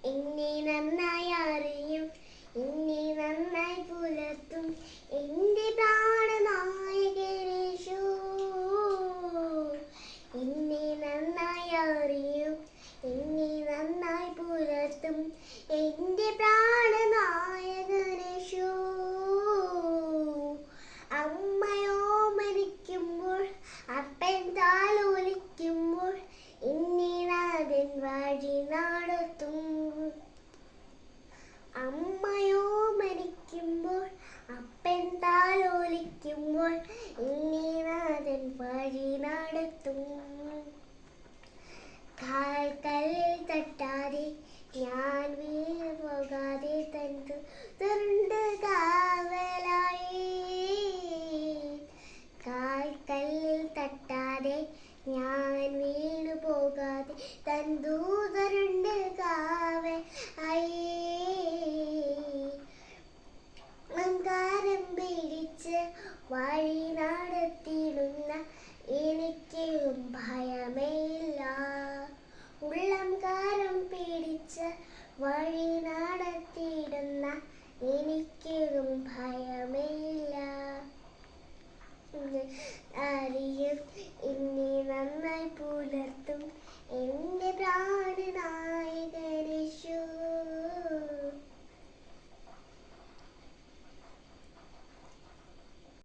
എന്നെ നന്നായി അറിയും, എന്നെ നന്നായി പുലർത്തും എൻ്റെ പ്രാണനായകനേശു. എന്നെ നന്നായി അറിയും, എന്നെ നന്നായി പുലർത്തും എൻ്റെ പ്രാണനായകനേശു. അമ്മയോ മരിക്കുമ്പോൾ അപ്പൻ താലോലിക്കുമ്പോൾ എന്നെ നാഥൻ വഴി നടത്തും. അമ്മയോ മരിക്കുമ്പോൾ അപ്പൻ താലോലിക്കുമ്പോൾ എന്നെ നാഥൻ വഴി നടത്തും. കാൽക്കല്ലിൽ തട്ടാതെ ഞാൻ വീണു പോകാതെ തന്തു തുറണ്ട് കാവലായി. കാൽക്കല്ലിൽ തട്ടാതെ ഞാൻ വീണു പോകാതെ തന്തു തുറണ്ട് കാവലായി. അഹങ്കാരം പിടിച്ച് വഴി നടത്തിയിടുന്ന എനിക്ക് ഭയമേയില്ല. ഉള്ളംകാരം പിടിച്ച് വഴി നടത്തിയിടുന്ന എനിക്ക് ഭയമേയില്ല. അറിയും, എന്നെ നന്നായി പുലർത്തും